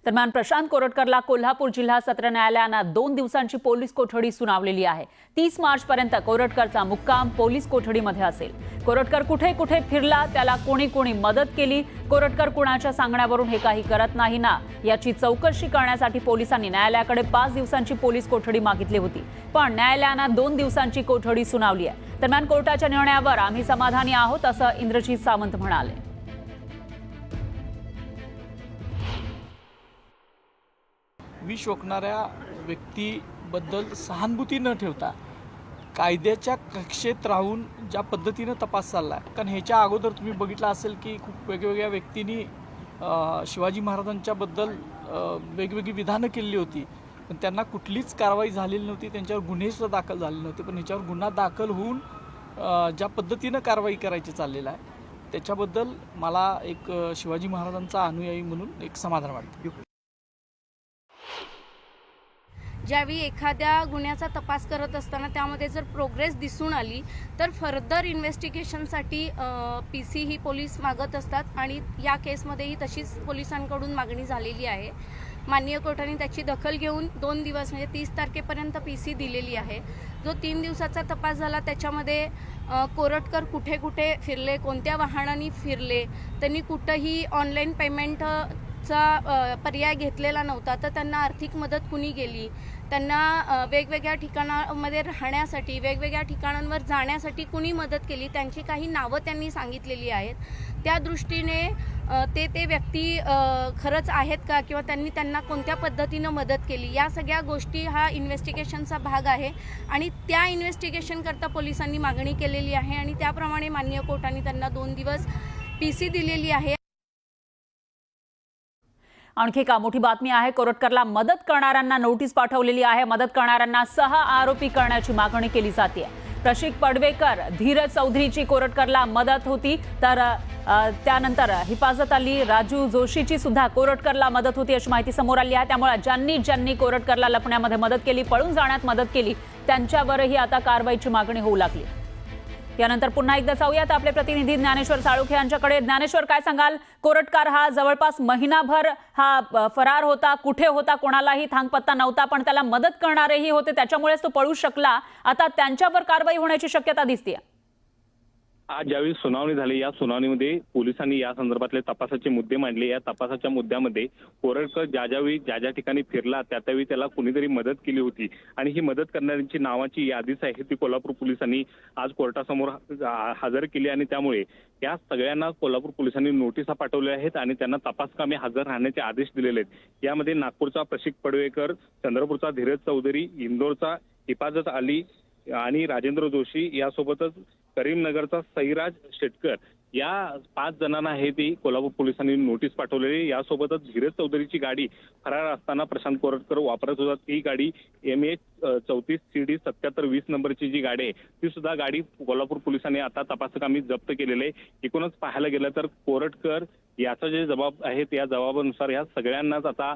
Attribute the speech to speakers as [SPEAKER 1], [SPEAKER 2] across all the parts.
[SPEAKER 1] दरम्यान प्रशांत कोरटकरला कोल्हापूर जिल्हा सत्र न्यायालयानं 2 दिवसांची पोलीस कोठडी सुनावलेली आहे। 30 मार्चपर्यंत कोरटकरचा मुक्काम पोलीस कोठडीमध्ये असेल। कोरटकर कुठे कुठे फिरला, त्याला कोणी कोणी मदत केली, कोरटकर कुणाच्या सांगण्यावरून हे काही करत नाही ना, याची चौकशी करण्यासाठी पोलिसांनी न्यायालयाकडे 5 दिवसांची पोलीस कोठडी मागितली होती, पण न्यायालयानं 2 दिवसांची कोठडी सुनावली आहे। दरम्यान कोर्टाच्या निर्णयावर आम्ही समाधानी आहोत असं इंद्रजीत सावंत म्हणाले।
[SPEAKER 2] विष ओकणाऱ्या व्यक्तीबद्दल सहानुभूती न ठेवता कायद्याच्या कक्षेत राहून ज्या पद्धतीने तपास चालला आहे, कारण ह्याच्या अगोदर तुम्ही बघितलं असेल की खूप वेगवेगळ्या व्यक्तींनी शिवाजी महाराजांच्याबद्दल वेगवेगळी विधानं केली होती, पण त्यांना कुठलीच कारवाई झालेली नव्हती, त्यांच्यावर गुन्हेसुद्धा दाखल झाले नव्हते। पण ह्याच्यावर गुन्हा दाखल होऊन ज्या पद्धतीनं कारवाई करायची चाललेलं आहे त्याच्याबद्दल मला एक शिवाजी महाराजांचा अनुयायी म्हणून एक समाधान वाटतं।
[SPEAKER 3] ज्यावेळी एखाद्या गुन्ह्याचा तपास करत असताना त्यामध्ये जर प्रोग्रेस दिसून आली तर फर्दर इन्व्हेस्टिगेशनसाठी PC ही पोलीस मागत असतात आणि या केसमध्येही तशीच पोलिसांकडून मागणी झालेली आहे। माननीय कोर्टाने त्याची दखल घेऊन 2 दिवस म्हणजे 30 तारखेपर्यंत PC दिलेली आहे। जो 3 दिवसाचा तपास झाला त्याच्यामध्ये कोरटकर कुठे कुठे फिरले, कोणत्या वाहनांनी फिरले, त्यांनी कुठेही ऑनलाईन पेमेंटचा पर्याय घेतलेला नव्हता, तर त्यांना आर्थिक मदत कुणी केली, त्यांना वेगवेगळ्या ठिकाणांमध्ये राहण्यासाठी, वेगवेगळ्या ठिकाणांवर जाण्यासाठी कुणी मदत केली, त्यांची काही नावं त्यांनी सांगितलेली आहेत। त्या दृष्टीने ते व्यक्ती खरंच आहेत का किंवा त्यांना कोणत्या पद्धतीनं मदत केली, या सगळ्या गोष्टी हा इन्व्हेस्टिगेशनचा भाग आहे आणि त्या इन्व्हेस्टिगेशन करता पोलिसांनी मागणी केलेली आहे आणि त्याप्रमाणे माननीय कोर्टाने त्यांना 2 दिवस PC दिलेली आहे।
[SPEAKER 1] आणखी एक मोठी बातमी आहे। कोरटकरला मदत करणाऱ्यांना नोटीस पाठवलेली आहे। मदत करणाऱ्यांना 6 आरोपी करण्याची मागणी केली जाते। प्रशिक पडवेकर, धीरज चौधरीची कोरटकरला मदत होती, तर त्यानंतर हिफाजत अली, राजू जोशीची सुद्धा कोरटकरला मदत होती अशी माहिती समोर आली आहे। त्यामुळे ज्यांनी कोरटकरला लपण्यामध्ये मदत केली, पळून जाण्यात मदत केली, त्यांच्यावरही आता कारवाईची मागणी होऊ लागली। यानंतर पुन्हा एकदा जाऊयात आपले प्रतिनिधी ज्ञानेश्वर साळुखे यांच्याकडे। ज्ञानेश्वर, काय सांगाल? कोरटकर हा जवळपास महिनाभर हा फरार होता, कुठे होता कोणालाही थांगपत्ता नव्हता, पण त्याला मदत करणारेही होते, त्याच्यामुळेच तो पळू शकला। आता त्यांच्यावर कारवाई होण्याची शक्यता दिसते।
[SPEAKER 4] आज ज्यावेळी सुनावणी झाली, या सुनावणीमध्ये पोलिसांनी या संदर्भातले तपासाचे मुद्दे मांडले। या तपासाच्या मुद्द्यामध्ये कोरटकर ज्या ठिकाणी फिरला त्यावेळी त्याला कुणीतरी मदत केली होती आणि ही मदत करणाऱ्यांची नावाची यादीच आहे ती कोल्हापूर पोलिसांनी आज कोर्टासमोर हजर केली आणि त्यामुळे या सगळ्यांना कोल्हापूर पोलिसांनी नोटिसा पाठवल्या आहेत आणि त्यांना तपासकामी हजर राहण्याचे आदेश दिलेले आहेत। यामध्ये नागपूरचा प्रशिक पडवेकर, चंद्रपूरचा धीरज चौधरी, इंदोरचा हिफाजत अली आणि राजेंद्र जोशी, यासोबतच करीमनगरचा सईराज शेटकर, या 5 जणांना हे ती कोल्हापूर पोलिसांनी नोटीस पाठवलेली। यासोबतच धीरज चौधरीची गाडी फरार असताना प्रशांत कोरटकर वापरत होता, ती गाडी MH 34 CD 7720 नंबरची जी गाडी आहे ती सुद्धा गाडी कोल्हापूर पोलिसांनी आता तपासकामी जप्त केलेली आहे। एकूणच पाहायला गेलं तर कोरटकर याचा जे जबाब आहे त्या जबाबानुसार या सगळ्यांनाच आता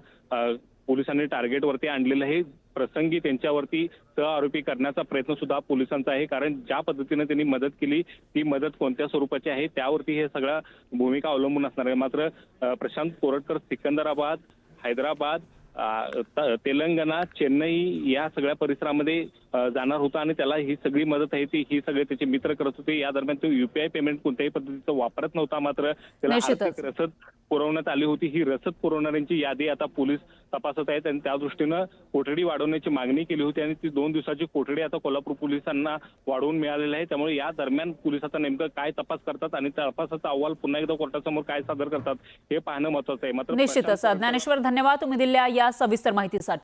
[SPEAKER 4] पोलिसांनी टार्गेटवरती आणलेलं आहे। प्रसंगी त्यांच्यावरती सहआरोपी करण्याचा प्रयत्न सुद्धा पोलिसांचा आहे, कारण ज्या पद्धतीने त्यांनी मदत केली ती मदत कोणत्या स्वरूपाची आहे त्यावरती हे सगळं भूमिका अवलंबून असणार आहे। मात्र प्रशांत कोरटकर सिकंदराबाद, हैदराबाद, तेलंगणा, चेन्नई या सगळ्या परिसरामध्ये जाणार होता आणि त्याला ही सगळी मदत आहे ती ही सगळे त्याचे मित्र करत होते। या दरम्यान तो UPI पेमेंट कोणत्याही पद्धतीचं वापरत नव्हता, मात्र त्याला आर्थिक रसद पुरवण्यात आली होती। ही रसद पुरवणाऱ्यांची यादी आता पोलीस तपासत आहेत आणि त्या दृष्टीनं कोठडी वाढवण्याची मागणी केली होती आणि ती 2 दिवसाची कोठडी आता कोल्हापूर पोलिसांना वाढवून मिळालेली आहे। त्यामुळे या दरम्यान पोलीस आता नेमकं काय तपास करतात आणि तपासाचा अहवाल पुन्हा एकदा कोर्टासमोर काय सादर करतात हे पाहणं महत्त्वाचं आहे। मात्र
[SPEAKER 1] निश्चितच ज्ञानेश्वर, धन्यवाद तुम्ही दिलेल्या या सविस्तर माहितीसाठी।